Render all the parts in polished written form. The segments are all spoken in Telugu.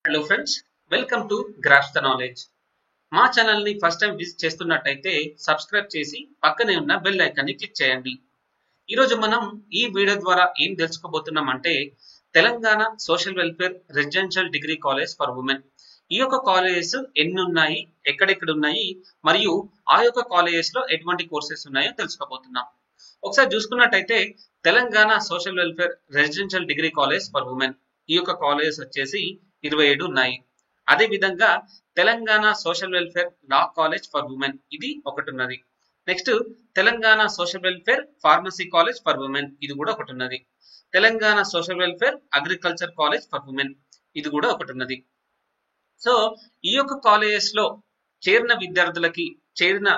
Hello friends, welcome to grasp the knowledge. మా ఛానల్ ని ఫస్ట్ టైం విజిట్ చేస్తున్నట్టయితే సబ్స్క్రైబ్ చేసి పక్కనే ఉన్న బెల్ ఐకాన్ ని క్లిక్ చేయండి. ఈ రోజు మనం ఈ వీడియో ద్వారా ఏం తెలుసుకోబోతున్నాం అంటే Telangana social welfare residential degree college for women. ఈ యొక్క కాలేజెస్ ఎన్ని ఉన్నాయి, ఎక్కడెక్కడ ఉన్నాయి, మరియు ఆ యొక్క కాలేజెస్ లో ఎటువంటి కోర్సెస్ ఉన్నాయో తెలుసుకోబోతున్నాం. ఒకసారి చూసుకున్నట్టయితే Telangana social welfare residential degree college for women ఈ యొక్క కాలేజెస్ వచ్చేసి 27 ఉన్నాయి. అదే విధంగా Telangana social welfare law college for women ఇది ఒకటి ఉన్నది. Next Telangana social welfare pharmacy college for women ఇది కూడా ఒకటి ఉన్నది. Telangana social welfare agriculture college for women ఇది కూడా ఒకటి ఉన్నది. సో ఈ యొక్క కాలేజెస్ లో చేరిన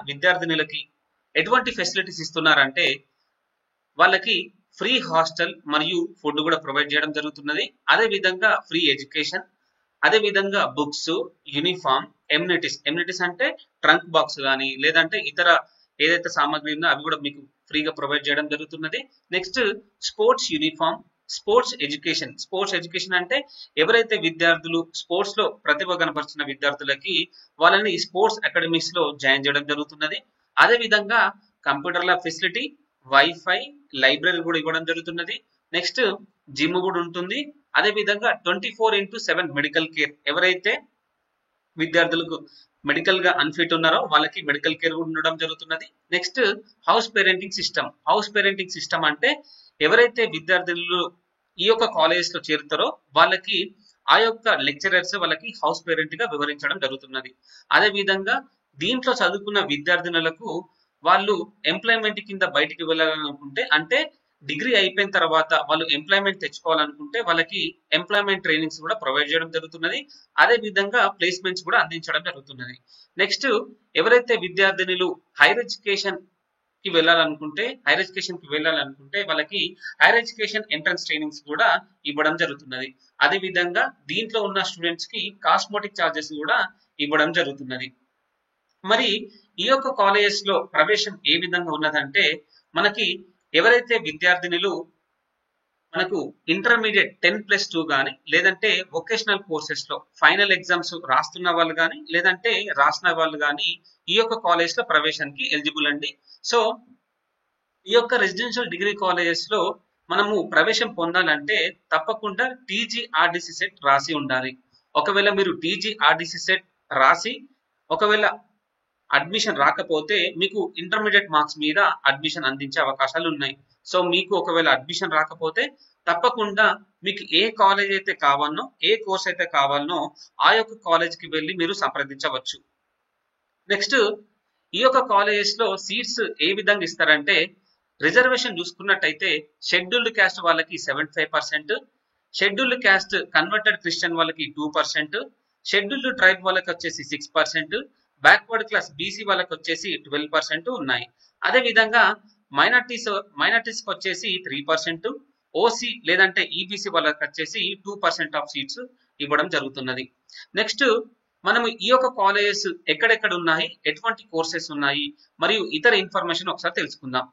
విద్యార్థినులకి ఎటువంటి ఫెసిలిటీస్ ఇస్తున్నారంటే వాళ్ళకి ఫ్రీ హాస్టల్ మరియు ఫుడ్ కూడా ప్రొవైడ్ చేయడం జరుగుతున్నది. అదే విధంగా ఫ్రీ ఎడ్యుకేషన్, అదే విధంగా బుక్స్, యూనిఫామ్, ఎమ్యూనిటీస్ అంటే ట్రంక్ బాక్స్ కానీ లేదంటే ఇతర ఏదైతే సామాగ్రి ఉందో అవి కూడా మీకు ఫ్రీగా ప్రొవైడ్ చేయడం జరుగుతున్నది. Next sports uniform, sports education అంటే ఎవరైతే విద్యార్థులు స్పోర్ట్స్ లో ప్రతిభ కనపరిచిన విద్యార్థులకి వాళ్ళని స్పోర్ట్స్ అకాడమీస్ లో జాయిన్ చేయడం జరుగుతున్నది. అదే విధంగా computer lab facility, wifi, library కూడా ఇవ్వడం జరుగుతున్నది. నెక్స్ట్ జిమ్ కూడా ఉంటుంది. అదే విధంగా 24/7 మెడికల్ కేర్, ఎవరైతే విద్యార్థులకు మెడికల్ గా అన్ఫిట్ ఉన్నారో వాళ్ళకి మెడికల్ కేర్ కూడా ఉండడం జరుగుతున్నది. నెక్స్ట్ హౌస్ పేరెంటింగ్ సిస్టమ్ అంటే ఎవరైతే విద్యార్థులు ఈ యొక్క కాలేజెస్ లో చేరుతారో వాళ్ళకి ఆ యొక్క లెక్చరర్స్ వాళ్ళకి హౌస్ పేరెంట్ గా వివరించడం జరుగుతున్నది. అదే విధంగా దీంట్లో చదువుకున్న విద్యార్థినులకు వాళ్ళు ఎంప్లాయ్మెంట్ కింద బయటికి వెళ్ళాలనుకుంటే, అంటే డిగ్రీ అయిపోయిన తర్వాత వాళ్ళు ఎంప్లాయ్మెంట్ తెచ్చుకోవాలనుకుంటే వాళ్ళకి ఎంప్లాయ్మెంట్ ట్రైనింగ్స్ కూడా ప్రొవైడ్ చేయడం జరుగుతున్నది. అదే విధంగా ప్లేస్మెంట్స్ కూడా అందించడం జరుగుతున్నది. నెక్స్ట్ ఎవరైతే విద్యార్థినులు హైయర్ ఎడ్యుకేషన్ కి వెళ్ళాలనుకుంటే వాళ్ళకి హైయర్ ఎడ్యుకేషన్ ఎంట్రన్స్ ట్రైనింగ్స్ కూడా ఇవ్వడం జరుగుతున్నది. అదే విధంగా దీంట్లో ఉన్న స్టూడెంట్స్ కి కాస్మోటిక్ ఛార్జెస్ కూడా ఇవ్వడం జరుగుతున్నది. మరి ఈ యొక్క కాలేజెస్ లో ప్రవేశం ఏ విధంగా ఉన్నదంటే మనకి ఎవరైతే విద్యార్థినులు మనకు ఇంటర్మీడియట్ 10+2 కానీ లేదంటే వొకేషనల్ కోర్సెస్ లో ఫైనల్ ఎగ్జామ్స్ రాస్తున్న వాళ్ళు కానీ లేదంటే రాసిన వాళ్ళు కానీ ఈ యొక్క కాలేజ్ లో ప్రవేశానికి ఎలిజిబుల్ అండి. సో ఈ యొక్క రెసిడెన్షియల్ డిగ్రీ కాలేజెస్ లో మనము ప్రవేశం పొందాలంటే తప్పకుండా టీజీఆర్డీసీ సెట్ రాసి ఉండాలి. ఒకవేళ మీరు టీజీఆర్డీసీ సెట్ రాసి ఒకవేళ అడ్మిషన్ రాకపోతే మీకు ఇంటర్మీడియట్ మార్క్స్ మీద అడ్మిషన్ అందించే అవకాశాలు ఉన్నాయి. సో మీకు ఒకవేళ అడ్మిషన్ రాకపోతే తప్పకుండా మీకు ఏ కాలేజ్ అయితే కావాలనో, ఏ కోర్స్ అయితే కావాలనో ఆ యొక్క కాలేజ్ కి వెళ్ళి మీరు సంప్రదించవచ్చు. నెక్స్ట్ ఈ యొక్క కాలేజెస్ లో సీట్స్ ఏ విధంగా ఇస్తారంటే రిజర్వేషన్ చూసుకున్నట్టయితే షెడ్యూల్డ్ క్యాస్ట్ వాళ్ళకి 75%, షెడ్యూల్డ్ క్యాస్ట్ కన్వర్టెడ్ క్రిస్టియన్ వాళ్ళకి 2%, షెడ్యూల్డ్ ట్రైబ్ వాళ్ళకి వచ్చేసి 6%, బ్యాక్వర్డ్ క్లాస్ బీసీ వాళ్ళకి వచ్చేసి 12% ఉన్నాయి. అదే విధంగా మైనార్టీస్ వచ్చేసి 3%, ఓసీ లేదంటే ఈబీసీ వాళ్ళకి వచ్చేసి 2% ఆఫ్ సీట్స్ ఇవ్వడం జరుగుతున్నది. నెక్స్ట్ మనము ఈ యొక్క కాలేజెస్ ఎక్కడెక్కడ ఉన్నాయి, ఎటువంటి కోర్సెస్ ఉన్నాయి మరియు ఇతర ఇన్ఫర్మేషన్ ఒకసారి తెలుసుకుందాం.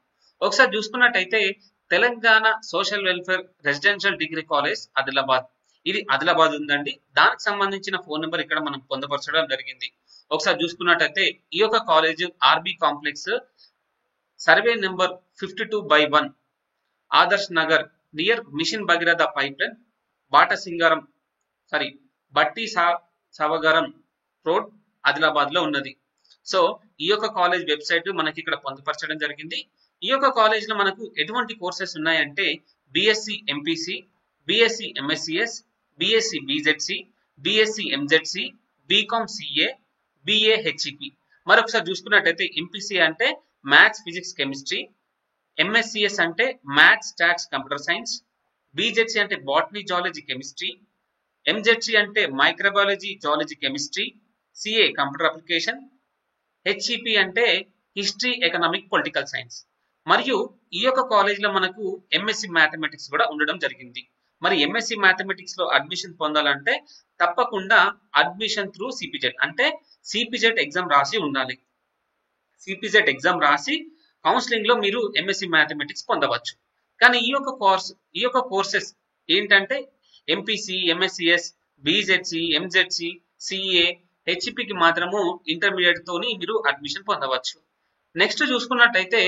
ఒకసారి చూసుకున్నట్టయితే Telangana social welfare residential degree college Adilabad, ఇది ఆదిలాబాద్ ఉందండి. దానికి సంబంధించిన ఫోన్ నెంబర్ ఇక్కడ మనం పొందపరచడం జరిగింది. ఒకసారి చూసుకున్నట్టయితే ఈ యొక్క college RB complex, survey number 52/1, Adarsh Nagar near mission Bhagiratha pipeline, బట్టి సావగరం రోడ్, ఆదిలాబాద్ లో ఉన్నది. సో ఈ యొక్క కాలేజ్ వెబ్సైట్ మనకి ఇక్కడ పొందుపరచడం జరిగింది. ఈ యొక్క కాలేజ్ లో మనకు ఎటువంటి కోర్సెస్ ఉన్నాయంటే BSc MPC, BSc MSCS, BSc BZC, BSc MZC, BCom CA, BA HEP. మరొకసారి చూసుకున్నట్టయితే ఎంపీసీ అంటే మ్యాథ్స్ ఫిజిక్స్ కెమిస్ట్రీ, ఎంఎస్సిఎస్ అంటే maths stats computer science, BZC అంటే బాటనీ జువాలజీ కెమిస్ట్రీ, ఎంజెడ్సి అంటే microbiology zoology chemistry, CA computer application, HEP అంటే హిస్టరీ ఎకనామిక్ పొలిటికల్ సైన్స్. మరియు ఈ యొక్క కాలేజ్ లో మనకు ఎంఎస్సి మ్యాథమెటిక్స్ కూడా ఉండడం జరిగింది. మరి ఎంఎస్సి మ్యాథమెటిక్స్ లో అడ్మిషన్ పొందాలంటే తప్పకుండా అడ్మిషన్ త్రూ సిపిజెడ్ అంటే సిపిజెడ్ ఎగ్జామ్ రాసి ఉండాలి. సిపిజెడ్ ఎగ్జామ్ రాసి కౌన్సిలింగ్ లో మీరు ఎంఎస్సి మ్యాథమెటిక్స్ పొందవచ్చు. కానీ ఈ యొక్క కోర్సెస్ ఏంటంటే MPC, MSCS BZC, MZC, CA, హెచ్పికి మాత్రము ఇంటర్మీడియట్ తోని మీరు అడ్మిషన్ పొందవచ్చు. నెక్స్ట్ చూసుకున్నట్టయితే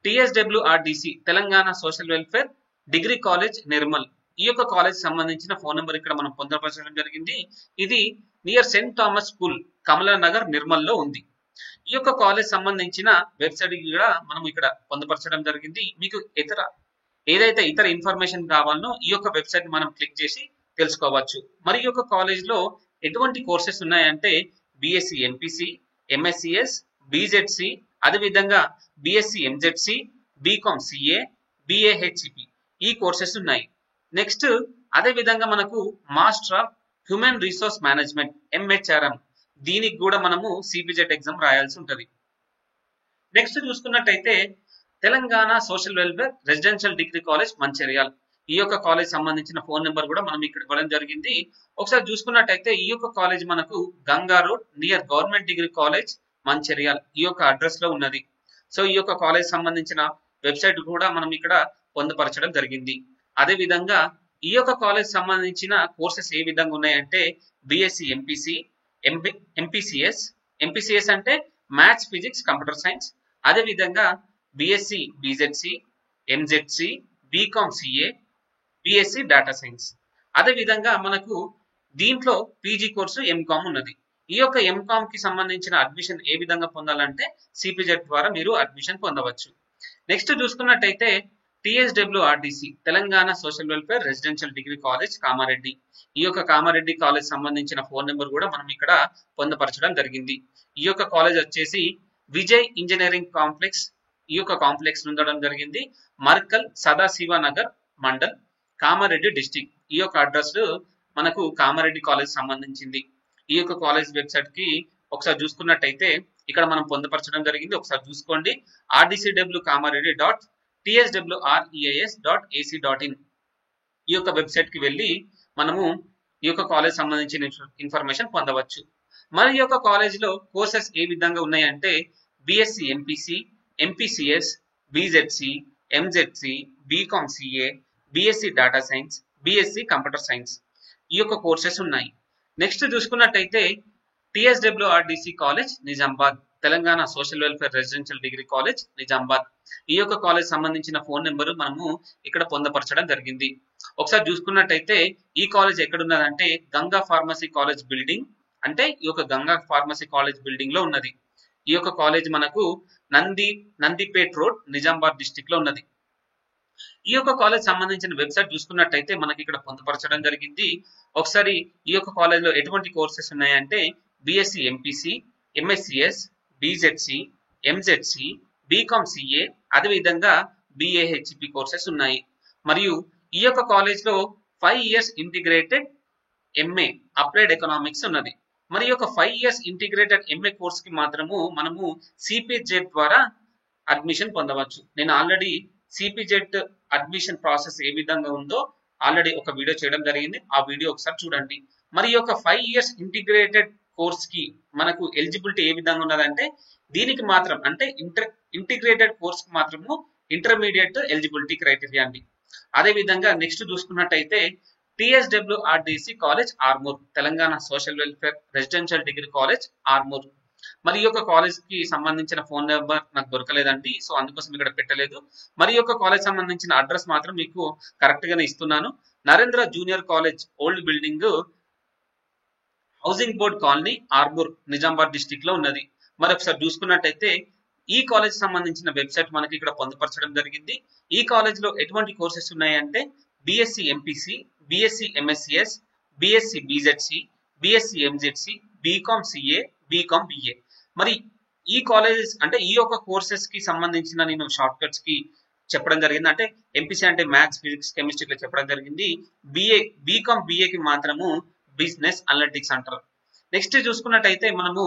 టిఎస్డబ్ల్యూఆర్డిసి Telangana social welfare degree college Nirmal. ఈ యొక్క కాలేజ్ సంబంధించిన ఫోన్ నెంబర్ ఇక్కడ మనం పొందపరచడం జరిగింది. ఇది near Saint Thomas school, Kamalanagar, Nirmal లో ఉంది. ఈ యొక్క కాలేజ్ సంబంధించిన వెబ్సైట్ కూడా మనం ఇక్కడ పొందపరచడం జరిగింది. మీకు ఏదైతే ఇతర ఇన్ఫర్మేషన్ కావాలనో ఈ యొక్క వెబ్సైట్ మనం క్లిక్ చేసి తెలుసుకోవచ్చు. మరి ఈ యొక్క కాలేజ్ లో ఎటువంటి కోర్సెస్ ఉన్నాయంటే బిఎస్సి ఎంపీసీ, ఎంఎస్సిఎస్, బీజెడ్సి, అదేవిధంగా బిఎస్సి ఎంజెడ్సి, బీకామ్ సిఏ, బిఏహెచ్ఈపి ఈ కోర్సెస్ ఉన్నాయి. నెక్స్ట్ అదేవిధంగా మనకు master of human resource management MHRM, దీనికి కూడా మనము సిపిజెట్ ఎగ్జామ్ రాయాల్సి ఉంటుంది. నెక్స్ట్ చూసుకున్నట్టయితే Telangana social welfare residential degree college Mancherial. ఈ యొక్క కాలేజ్ సంబంధించిన ఫోన్ నెంబర్ కూడా మనం ఇక్కడ ఇవ్వడం జరిగింది. ఒకసారి చూసుకున్నట్టయితే ఈ యొక్క కాలేజ్ మనకు Ganga road near government degree college Mancherial ఈ యొక్క అడ్రస్ లో ఉన్నది. సో ఈ యొక్క కాలేజ్ సంబంధించిన వెబ్సైట్ కూడా మనం ఇక్కడ పొందుపరచడం జరిగింది. అదే విధంగా ఈ యొక్క కాలేజ్ సంబంధించిన కోర్సెస్ ఏ విధంగా ఉన్నాయంటే బిఎస్సి ఎంపీసీ, ఎంపీసీఎస్ అంటే మ్యాథ్స్, ఫిజిక్స్, కంప్యూటర్ సైన్స్, అదే విధంగా BSc BZC, MZC, BCom CA, BSc data science. అదే విధంగా మనకు దీంట్లో పీజీ కోర్సు ఎంకామ్ ఉన్నది. ఈ యొక్క ఎంకామ్ కి సంబంధించిన అడ్మిషన్ ఏ విధంగా పొందాలంటే సిపిజెట్ ద్వారా మీరు అడ్మిషన్ పొందవచ్చు. నెక్స్ట్ చూసుకున్నట్టయితే టిఎస్డబ్ల్యూఆర్డిసి Telangana social welfare residential degree college Kamareddy. ఈ యొక్క కామారెడ్డి కాలేజ్ సంబంధించిన ఫోన్ నెంబర్ కూడా మనం ఇక్కడ పొందపరచడం జరిగింది. ఈ యొక్క కాలేజ్ వచ్చేసి విజయ్ ఇంజనీరింగ్ కాంప్లెక్స్, ఈ యొక్క కాంప్లెక్స్ ఉండడం జరిగింది. మర్కల్ సదాశివ నగర్ మండల్, కామారెడ్డి డిస్టిక్. ఈ యొక్క అడ్రస్ మనకు కామారెడ్డి కాలేజ్ సంబంధించింది. ఈ యొక్క కాలేజ్ వెబ్సైట్ కి ఒకసారి చూసుకున్నట్టయితే ఇక్కడ మనం పొందపరచడం జరిగింది. ఒకసారి చూసుకోండి. rdcwkamaredi.tswreis.ac.in ఈ యొక్క వెబ్సైట్ కి వెళ్ళి మనము ఈ యొక్క కాలేజ్ సంబంధించిన ఇన్ఫర్మేషన్ పొందవచ్చు. మరి ఈ యొక్క కాలేజ్ లో కోర్సెస్ ఏ విధంగా ఉన్నాయంటే BSc MPC, MPCS, BZC, MZC, BCom CA, BSc data science, BSc computer science ఈ యొక్క కోర్సెస్ ఉన్నాయి. నెక్స్ట్ చూసుకున్నట్టయితే TSWRDC college Nizamabad Telangana social welfare residential degree college Nizamabad. ఈ యొక్క కాలేజ్ సంబంధించిన ఫోన్ నెంబర్ మనము ఇక్కడ పొందపరచడం జరిగింది. ఒకసారి చూసుకున్నట్టయితే ఈ కాలేజ్ ఎక్కడ ఉన్నదంటే గంగా ఫార్మసీ కాలేజ్ బిల్డింగ్, అంటే ఈ యొక్క గంగా ఫార్మసీ కాలేజ్ బిల్డింగ్ లో ఉన్నది. ఈ యొక్క కాలేజ్ మనకు నందిపేట్ రోడ్, నిజామాబాద్ డిస్టిక్ లో ఉన్నది. ఈ యొక్క కాలేజ్ సంబంధించిన వెబ్సైట్ చూసుకున్నట్టయితే మనకి ఇక్కడ పొందుపరచడం జరిగింది. ఒకసారి ఈ యొక్క కాలేజ్ లో ఎటువంటి కోర్సెస్ ఉన్నాయంటే BSc MPC, MSCS, BZC, MZC, BCom CA, అదేవిధంగా బిఏహెచ్పి కోర్సెస్ ఉన్నాయి. మరియు ఈ యొక్క కాలేజ్ లో 5 years integrated MA applied economics ఉన్నది. మరి యొక్క 5 years ఇంటిగ్రేటెడ్ ఎంఏ కోర్స్ కి మాత్రము మనము సిపిజెట్ ద్వారా అడ్మిషన్ పొందవచ్చు. నేను ఆల్రెడీ సిపిజెట్ అడ్మిషన్ ప్రాసెస్ ఏ విధంగా ఉందో ఆల్రెడీ ఒక వీడియో చేయడం జరిగింది. ఆ వీడియో ఒకసారి చూడండి. మరి యొక్క 5 years ఇంటిగ్రేటెడ్ కోర్స్ కి మనకు ఎలిజిబిలిటీ ఏ విధంగా ఉన్నదంటే దీనికి మాత్రం అంటే ఇంటిగ్రేటెడ్ కోర్స్ కి మాత్రము ఇంటర్మీడియట్ ఎలిజిబిలిటీ క్రైటీరియా అండి. అదే విధంగా నెక్స్ట్ చూసుకున్నట్టయితే TSWRDC college Armoor Telangana social welfare residential degree college Armoor. మరి ఈ యొక్క కాలేజ్ కి సంబంధించిన ఫోన్ నెంబర్ నాకు దొరకలేదండి, సో అందుకోసం ఇక్కడ పెట్టలేదు. మరి యొక్క కాలేజ్ సంబంధించిన అడ్రస్ మాత్రం మీకు కరెక్ట్ గానే ఇస్తున్నాను. Narendra junior college old building, housing board colony, Armoor, Nizamabad district లో ఉన్నది. మరి ఒకసారి చూసుకున్నట్టయితే ఈ కాలేజ్ సంబంధించిన వెబ్సైట్ మనకి ఇక్కడ పొందుపరచడం జరిగింది. ఈ కాలేజ్ లో ఎటువంటి కోర్సెస్ ఉన్నాయంటే BSc MPC, BSc MSCS, BSc BZC, BSc MZC, BCom CA, BCom BA. మరి ఈ కాలేజెస్ అంటే ఈ యొక్క కోర్సెస్ కి సంబంధించిన నేను షార్ట్ కట్స్ కి చెప్పడం జరిగింది. అంటే ఎంపీసీ అంటే మ్యాథ్స్, ఫిజిక్స్, కెమిస్ట్రీలో చెప్పడం జరిగింది. బీకామ్ బిఏకి మాత్రము బిజినెస్ అనలిటిక్స్ అంటారు. నెక్స్ట్ చూసుకున్నట్టయితే మనము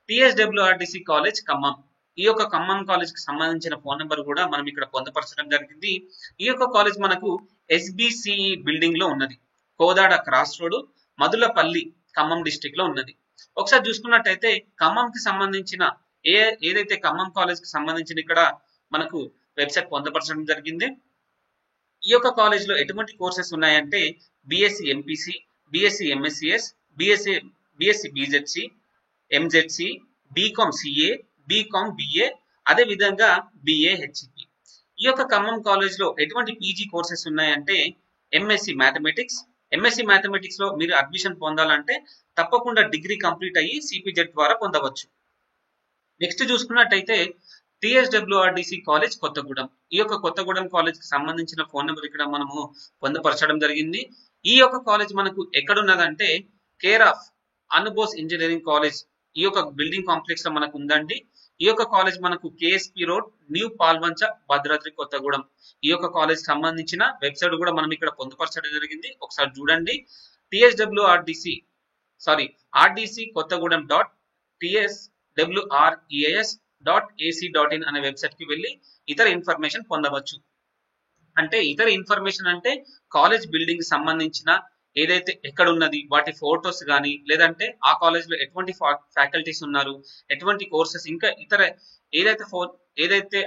టిఎస్డబ్ల్యూఆర్డిసి కాలేజ్ ఖమ్మం. ఈ యొక్క ఖమ్మం కాలేజ్ కి సంబంధించిన ఫోన్ నెంబర్ కూడా మనం ఇక్కడ పొందుపరచడం జరిగింది. ఈ యొక్క కాలేజ్ మనకు ఎస్బిసిఈ బిల్డింగ్ లో ఉన్నది. Kodad cross road, Madhulapalli, Khammam district లో ఉన్నది. ఒకసారి చూసుకున్నట్టయితే ఖమ్మం కి సంబంధించిన ఏదైతే ఖమ్మం కాలేజ్ కి సంబంధించిన ఇక్కడ మనకు వెబ్సైట్ పొందుపరచడం జరిగింది. ఈ యొక్క కాలేజ్ లో ఎటువంటి కోర్సెస్ ఉన్నాయంటే BSc MPC, BSc MSCS, BSc BZC, MZC, BCom CA, BCom BA, అదే విధంగా బిఏ హెచ్ఈపి. ఈ యొక్క ఖమ్మం కాలేజ్ లో ఎటువంటి పీజీ కోర్సెస్ ఉన్నాయంటే ఎంఎస్సి మ్యాథమెటిక్స్. ఎంఎస్సి మ్యాథమెటిక్స్ లో మీరు అడ్మిషన్ పొందాలంటే తప్పకుండా డిగ్రీ కంప్లీట్ అయ్యి సిపిజెడ్ ద్వారా పొందవచ్చు. నెక్స్ట్ చూసుకున్నట్టయితే టిఎస్డబ్ల్యూఆర్డిసి కాలేజ్ కొత్తగూడెం. ఈ యొక్క కొత్తగూడెం కాలేజ్ కి సంబంధించిన ఫోన్ నెంబర్ ఇక్కడ మనము పొందుపరచడం జరిగింది. ఈ యొక్క కాలేజ్ మనకు ఎక్కడున్నదంటే care of Anubose engineering college ఈ యొక్క బిల్డింగ్ కాంప్లెక్స్ లో మనకు ఉందండి. ఈ యొక్క కాలేజ్ మనకు KSP road, new Palvancha, Bhadradri Kothagudem. ఈ యొక్క కాలేజ్ సంబంధించిన వెబ్సైట్ కూడా మనం ఇక్కడ పొందుపరచడం జరిగింది, ఒకసారి చూడండి. ఆర్డిసి కొత్తగూడెం .tswreas.ac.in అనే వెబ్సైట్ కి వెళ్ళి ఇతర ఇన్ఫర్మేషన్ పొందవచ్చు. అంటే ఇతర ఇన్ఫర్మేషన్ అంటే కాలేజ్ బిల్డింగ్ సంబంధించిన ఏదైతే ఎక్కడ ఉన్నది వాటి ఫోటోస్ కానీ, లేదంటే ఆ కాలేజ్ లో ఎటువంటి ఫ్యాకల్టీస్ ఉన్నారు, ఎటువంటి కోర్సెస్, ఇంకా ఇతర ఏదైతే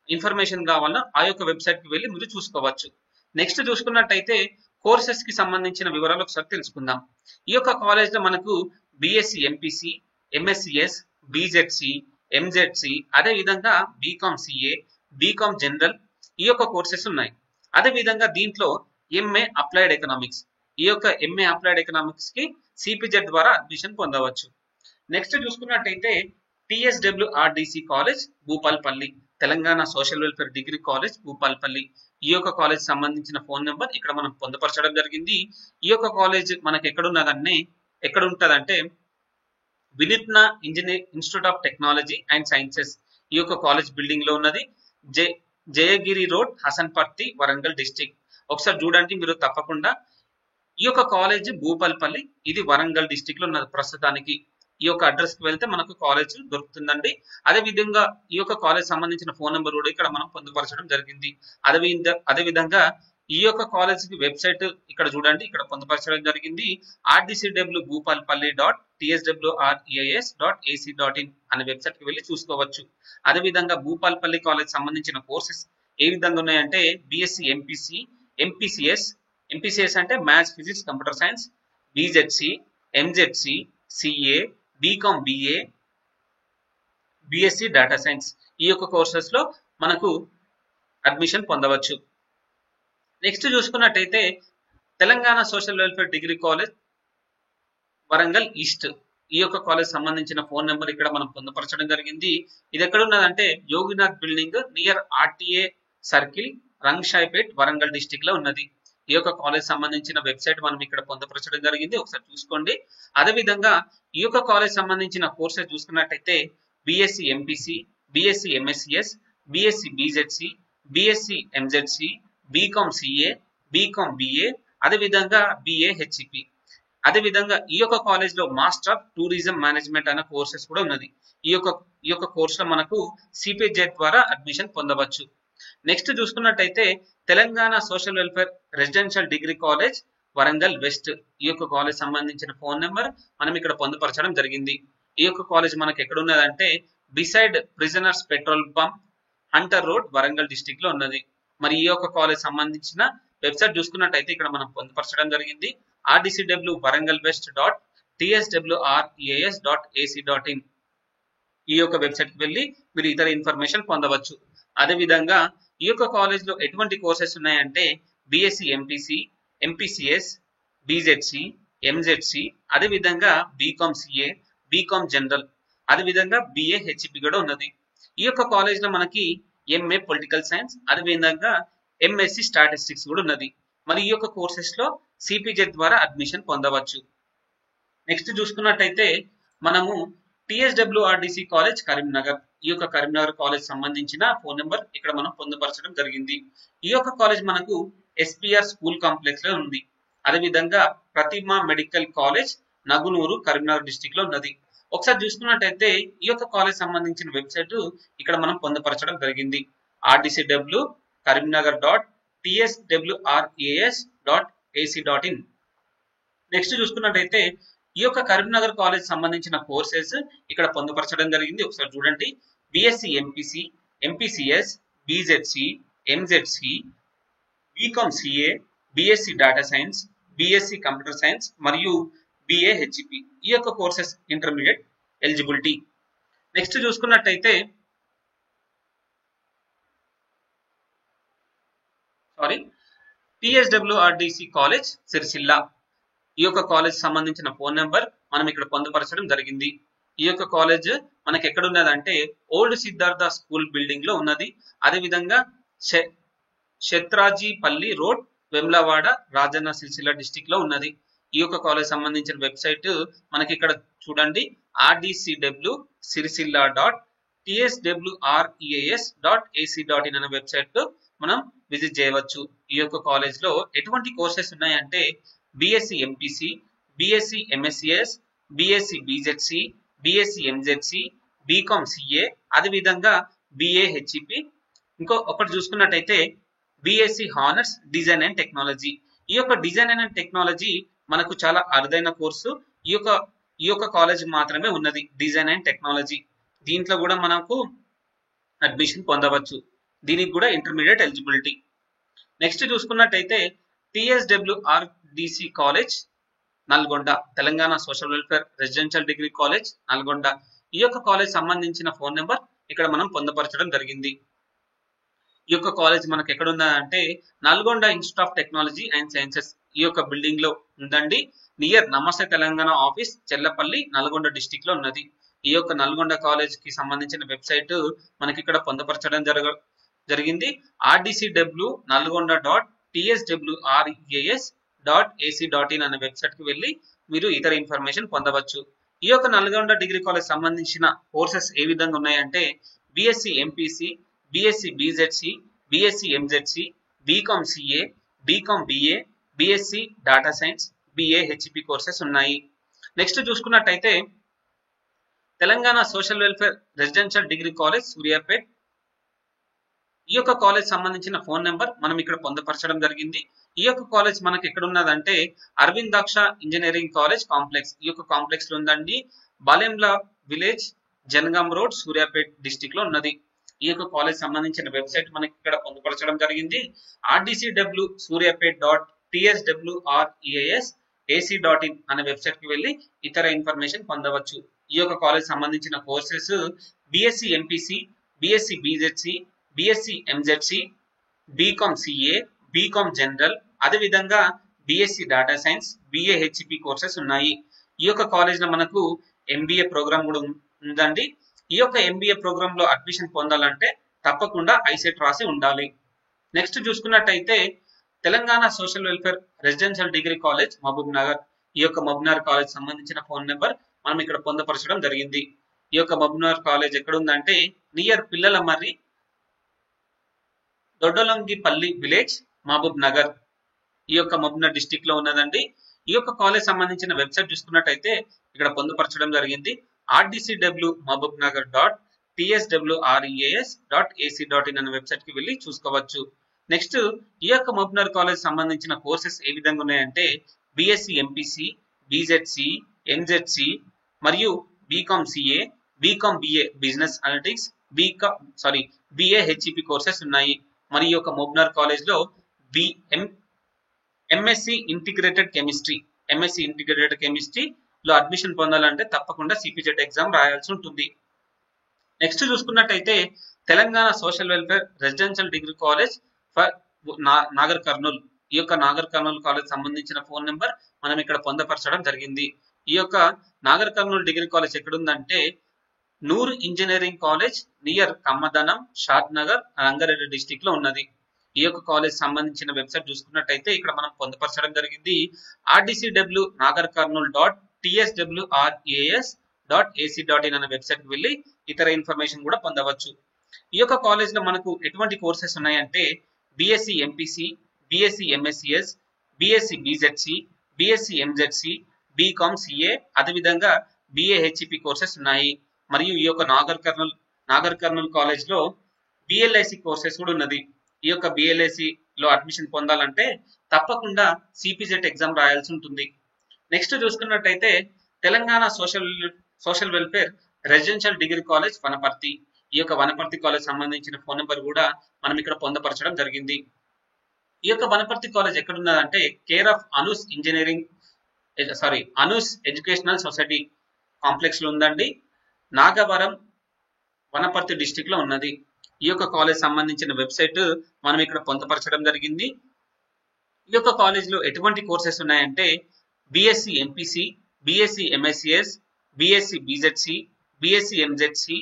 ఇన్ఫర్మేషన్ కావాలో ఆ యొక్క వెబ్సైట్ కి వెళ్ళి మీరు చూసుకోవచ్చు. నెక్స్ట్ చూసుకున్నట్టయితే కోర్సెస్ కి సంబంధించిన వివరాలు ఒకసారి తెలుసుకుందాం. ఈ యొక్క కాలేజ్ లో మనకు బిఎస్సి ఎంపీసీ, ఎంఎస్సిఎస్, బీజెడ్సి, ఎంజెడ్సి, అదే విధంగా బీకామ్ సిఏ, బీకామ్ జనరల్ ఈ యొక్క కోర్సెస్ ఉన్నాయి. అదే విధంగా దీంట్లో ఎంఏ అప్లైడ్ ఎకనామిక్స్, ఈ యొక్క ఎంఏ అప్లైడ్ ఎకనామిక్స్ కి సిపిజెడ్ ద్వారా అడ్మిషన్ పొందవచ్చు. నెక్స్ట్ చూసుకున్నట్టయితే TSWRDC college Bhupalpally, Telangana social welfare degree college Bhupalpally. ఈ యొక్క కాలేజ్ సంబంధించిన ఫోన్ నెంబర్ ఇక్కడ మనం పొందుపరచడం జరిగింది. ఈ యొక్క కాలేజ్ మనకు ఎక్కడ ఉంటదంటే Vinuthna institute of technology and sciences ఈ యొక్క కాలేజ్ బిల్డింగ్ లో ఉన్నది. Jayagiri road, Hasanparthy, Warangal district. ఒకసారి చూడండి మీరు తప్పకుండా. ఈ యొక్క కాలేజ్ భూపాల్పల్లి, ఇది వరంగల్ డిస్టిక్ లో ఉన్నది ప్రస్తుతానికి. ఈ యొక్క అడ్రస్ కి వెళ్తే మనకు కాలేజ్ దొరుకుతుందండి. అదే విధంగా ఈ యొక్క కాలేజ్ సంబంధించిన ఫోన్ నెంబర్ కూడా ఇక్కడ మనం పొందుపరచడం జరిగింది. అదే విధంగా ఈ యొక్క కాలేజ్ కి వెబ్సైట్ ఇక్కడ చూడండి, ఇక్కడ పొందుపరచడం జరిగింది. rdcwbhupalpalli.tswreas.ac.in అనే వెబ్సైట్ కి వెళ్ళి చూసుకోవచ్చు. అదే విధంగా భూపాల్పల్లి కాలేజ్ సంబంధించిన కోర్సెస్ ఏ విధంగా ఉన్నాయంటే బిఎస్సి ఎంపీసీ, ఎంపీసీఎస్ అంటే maths, physics, computer science, BZC, MZC, CA, BCom BA, BSc data science ఈ యొక్క కోర్సెస్ లో మనకు అడ్మిషన్ పొందవచ్చు. నెక్స్ట్ చూసుకున్నట్టయితే Telangana social welfare degree college Warangal east ఈ యొక్క కాలేజ్ సంబంధించిన ఫోన్ నెంబర్ ఇక్కడ మనం పొందుపరచడం జరిగింది. ఇది ఎక్కడ ఉన్నదంటే Yoginath building near RTA circle, Rangasaipet, Warangal district లో ఉన్నది. ఈ యొక్క కాలేజ్ సంబంధించిన వెబ్సైట్ మనం ఇక్కడ పొందుపరచడం జరిగింది, ఒకసారి చూసుకోండి. అదే విధంగా ఈ యొక్క కాలేజ్ సంబంధించిన కోర్సెస్ చూసుకున్నట్టయితే BSc MPC, BSc MSCS, BSc BZC, BSc MZC, BCom CA, BCom BA, అదే విధంగా బిఏ హెచ్ఈపి. అదే విధంగా ఈ యొక్క కాలేజ్ లో మాస్టర్ ఆఫ్ టూరిజం మేనేజ్మెంట్ అనే కోర్సెస్ కూడా ఉన్నది. ఈ యొక్క కోర్స్ లో మనకు సిపిజెడ్ ద్వారా అడ్మిషన్ పొందవచ్చు. నెక్స్ట్ చూసుకున్నట్టయితే Telangana social welfare residential degree college Warangal west ఈ యొక్క కాలేజ్ సంబంధించిన ఫోన్ నెంబర్ మనం ఇక్కడ పొందుపరచడం జరిగింది. ఈ యొక్క కాలేజ్ మనకు ఎక్కడ ఉన్నదంటే beside prisoners petrol pump, Hunter road, Warangal district లో ఉన్నది. మరి ఈ యొక్క కాలేజ్ సంబంధించిన వెబ్సైట్ చూసుకున్నట్టయితే ఇక్కడ మనం పొందుపరచడం జరిగింది. rdcw.warangalwest.tswreas.ac.in ఈ యొక్క వెబ్సైట్ కి వెళ్ళి మీరు ఇతర ఇన్ఫర్మేషన్ పొందవచ్చు. అదే విధంగా ఈ యొక్క కాలేజ్ లో ఎటువంటి కోర్సెస్ ఉన్నాయంటే బిఎస్సి ఎంపీసీ, ఎంపీసీఎస్, బీజెడ్సి, ఎంజెడ్సి, అదే విధంగా బీకామ్ సిఏ, బీకామ్ జనరల్, అదే విధంగా బిఏ హెచ్ఈపి కూడా ఉన్నది. ఈ యొక్క కాలేజ్ లో మనకి ఎంఏ పొలిటికల్ సైన్స్, అదే విధంగా ఎంఎస్సి స్టాటిస్టిక్స్ కూడా ఉన్నది. మరి ఈ యొక్క కోర్సెస్ లో సిపిజెడ్ ద్వారా అడ్మిషన్ పొందవచ్చు. నెక్స్ట్ చూసుకున్నట్టయితే మనము టిఎస్డబ్ల్యూఆర్డిసి కాలేజ్ కరీంనగర్ ఈ యొక్క కరీంనగర్ కాలేజ్ సంబంధించిన ఫోన్ నెంబర్ ఇక్కడ మనం పొందుపరచడం జరిగింది. ఈ యొక్క కాలేజ్ మనకు ఎస్పీఆర్ స్కూల్ కాంప్లెక్స్ లో ఉంది. అదే విధంగా Prathima medical college Nagunuru, Karimnagar district లో ఉన్నది. ఒకసారి చూసుకున్నట్టయితే ఈ యొక్క కాలేజ్ సంబంధించిన వెబ్సైట్ ఇక్కడ మనం పొందుపరచడం జరిగింది. rdcw karimnagar.tswreas.ac.in. నెక్స్ట్ చూసుకున్నట్టయితే ఈ యొక్క కరీంనగర్ కాలేజ్ సంబంధించిన కోర్సెస్ ఇక్కడ పొందుపరచడం జరిగింది, ఒకసారి చూడండి. BSc MPC, MPCS, BZC, MZC, BCom CA, BSc data science, BSc computer science మరియు బిఏ హెచ్ఈపి. ఈ యొక్క కోర్సెస్ ఇంటర్మీడియట్ ఎలిజిబిలిటీ. నెక్స్ట్ చూసుకున్నట్టయితే టిఎస్డబ్ల్యూఆర్డిసి కాలేజ్ సిరిసిల్ల. ఈ యొక్క కాలేజ్ సంబంధించిన ఫోన్ నెంబర్ మనం ఇక్కడ పొందుపరచడం జరిగింది. ఈ యొక్క కాలేజ్ మనకి ఎక్కడ ఉన్నదంటే ఓల్డ్ సిద్ధార్థ స్కూల్ బిల్డింగ్ లో ఉన్నది. అదేవిధంగా శత్రాజీపల్లి రోడ్, వెమ్లవాడ, రాజన్న సిరిసిల్ల డిస్టిక్ లో ఉన్నది. ఈ యొక్క కాలేజ్ సంబంధించిన వెబ్సైట్ మనకి ఇక్కడ చూడండి, rdcw.sirisilla.tswreas.ac.in అనే వెబ్సైట్ మనం విజిట్ చేయవచ్చు. ఈ యొక్క కాలేజ్ లో ఎటువంటి కోర్సెస్ ఉన్నాయంటే BSc MPC, BSc MSCS, BSc BZC, BSc MZC, BCom CA, అదేవిధంగా బిఏ హెచ్ఈపి. ఒకటి చూసుకున్నట్టయితే BSc honours design and technology. ఈ యొక్క డిజైన్ అండ్ టెక్నాలజీ మనకు చాలా అరుదైన కోర్సు. ఈ యొక్క కాలేజ్ మాత్రమే ఉన్నది డిజైన్ అండ్ టెక్నాలజీ. దీంట్లో కూడా మనకు అడ్మిషన్ పొందవచ్చు. దీనికి కూడా ఇంటర్మీడియట్ ఎలిజిబిలిటీ. నెక్స్ట్ చూసుకున్నట్టయితే TSWRDC college Nalgonda, Telangana social welfare residential degree college Nalgonda. ఈ యొక్క కాలేజ్ సంబంధించిన ఫోన్ నెంబర్ ఇక్కడ మనం పొందుపరచడం జరిగింది. ఈ యొక్క కాలేజ్ మనకు ఎక్కడ ఉందంటే Nalgonda institute of technology and sciences ఈ యొక్క బిల్డింగ్ లో ఉందండి. నియర్ నమస్తే తెలంగాణ ఆఫీస్, చెల్లపల్లి, నల్గొండ డిస్టిక్ లో ఉన్నది. ఈ యొక్క నల్గొండ కాలేజ్ కి సంబంధించిన వెబ్సైట్ మనకి ఇక్కడ పొందుపరచడం జరిగింది. rdcw.nalgonda.tswreas.ac.in అనే వెబ్సైట్ కి వెళ్ళి మీరు ఇతర ఇన్ఫర్మేషన్ పొందవచ్చు. ఈ యొక్క నల్గొండ డిగ్రీ కాలేజ్ సంబంధించిన కోర్సెస్ ఏ విధంగా ఉన్నాయంటే BSc MPC, BSc BZC, BSc MZC, BCom CA, BCom BA, BSc data science, BA HEP courses ఉన్నాయి. నెక్స్ట్ చూసుకున్నట్టయితే Telangana social welfare residential degree college Suryapet. ఈ యొక్క కాలేజ్ సంబంధించిన ఫోన్ నెంబర్ మనం ఇక్కడ పొందుపరచడం జరిగింది. ఈ యొక్క కాలేజ్ మనకి ఎక్కడ ఉన్నదంటే అరవిందాక్ష ఇంజనీరింగ్ కాలేజ్ కాంప్లెక్స్. ఈ యొక్క కాంప్లెక్స్ లో ఉందండి. Balemla village, Jangaon road, Suryapet district లో ఉన్నది. ఈ యొక్క కాలేజ్ సంబంధించిన వెబ్సైట్ మనకి ఇక్కడ పొందుపరచడం జరిగింది. rdcw.tswreas.ac.in అనే వెబ్సైట్ కి వెళ్ళి ఇతర ఇన్ఫర్మేషన్ పొందవచ్చు. ఈ యొక్క కాలేజ్ సంబంధించిన courses BSc MPC, BSc BZC, BSc MZC, BCom CA, BCom general, అదేవిధంగా BSc data science, BA HEP courses ఉన్నాయి. ఈ యొక్క కాలేజ్ లో మనకు ఎంబీఏ ప్రోగ్రామ్ కూడా ఉందండి. ఈ యొక్క ఎంబీఏ ప్రోగ్రామ్ లో అడ్మిషన్ పొందాలంటే తప్పకుండా ఐసెట్ రాసి ఉండాలి. నెక్స్ట్ చూసుకున్నట్టయితే Telangana social welfare residential degree college Mahabubnagar. ఈ యొక్క మహబూబ్ నగర్ కాలేజ్ సంబంధించిన ఫోన్ నెంబర్ మనం ఇక్కడ పొందుపరచడం జరిగింది. ఈ యొక్క మహబూబ్ నగర్ కాలేజ్ ఎక్కడ ఉందంటే నియర్ పిల్లల మర్రి, దొడ్డలంగిపల్లి విలేజ్, మహబూబ్ నగర్. ఈ యొక్క మహబూబ్ నగర్ డిస్టిక్ లో ఉన్నదండి. ఈ యొక్క కాలేజ్ సంబంధించిన వెబ్సైట్ చూసుకున్నట్టయితే ఇక్కడ పొందుపరచడం జరిగింది. rdcw.mahbubnagar.tswreas.ac.in అనే వెబ్సైట్ కి వెళ్ళి చూసుకోవచ్చు. నెక్స్ట్ ఈ యొక్క మహబూబ్ నగర్ కాలేజ్ సంబంధించిన కోర్సెస్ ఏ విధంగా ఉన్నాయంటే బిఎస్సి ఎంపీసీ, బీజెడ్సి, ఎంజెడ్సి మరియు BCom CA, BCom BA business analytics, BA HEP courses ఉన్నాయి. మరి ఈ యొక్క మహబూబ్ నగర్ కాలేజ్ లో ఎంఎస్సి ఇంటిగ్రేటెడ్ కెమిస్ట్రీ లో అడ్మిషన్ పొందాలంటే తప్పకుండా సిపిజెడ్ ఎగ్జామ్ రాయాల్సి ఉంటుంది. నెక్స్ట్ చూసుకున్నట్టయితే Telangana social welfare residential degree college for Nagarkurnool. ఈ యొక్క నాగర్ కర్నూల్ కాలేజ్ సంబంధించిన ఫోన్ నెంబర్ మనం ఇక్కడ పొందుపరచడం జరిగింది. ఈ యొక్క నాగర్ కర్నూల్ డిగ్రీ కాలేజ్ ఎక్కడుందంటే Noor engineering college near Kammadanam, Shadnagar, Rangareddy district లో ఉన్నది. ఈ యొక్క కాలేజ్ సంబంధించిన వెబ్సైట్ చూసుకున్నట్టయితే ఇక్కడ మనం పొందుపరచడం జరిగింది. rdcw.nagarkarnool.tswreas.ac.in అనే వెబ్సైట్ కి వెళ్ళి ఇతర ఇన్ఫర్మేషన్ కూడా పొందవచ్చు. ఈ యొక్క కాలేజ్ లో మనకు ఎటువంటి కోర్సెస్ ఉన్నాయంటే BSc MPC, BSc MSCS, BSc BZC, BSc MZC, BCom CA, అదేవిధంగా బిఏ హెచ్ఈపి కోర్సెస్ ఉన్నాయి. మరియు ఈ యొక్క నాగర్ కర్నూల్ కాలేజ్ లో బిఎల్ఐసి కోర్సెస్ కూడా ఉన్నది. ఈ యొక్క బిఎల్ఐసి లో అడ్మిషన్ పొందాలంటే తప్పకుండా సిపిజెడ్ ఎగ్జామ్ రాయాల్సి ఉంటుంది. నెక్స్ట్ చూసుకున్నట్టయితే Telangana social welfare residential degree college Wanaparthy. ఈ యొక్క వనపర్తి కాలేజ్ సంబంధించిన ఫోన్ నెంబర్ కూడా మనం ఇక్కడ పొందుపరచడం జరిగింది. ఈ యొక్క వనపర్తి కాలేజ్ ఎక్కడ ఉన్నదంటే care of Anu's Anu's educational society complex లో ఉందండి. నాగవరం వనపర్తి డిస్టిక్ లో ఉన్నది. ఈ యొక్క కాలేజ్ సంబంధించిన వెబ్సైట్ మనం ఇక్కడ పొందుపరచడం జరిగింది. ఈ యొక్క కాలేజ్ లో ఎటువంటి కోర్సెస్ ఉన్నాయంటే BSc MPC, BSc MSCS, BSc BZC, BSc MZC,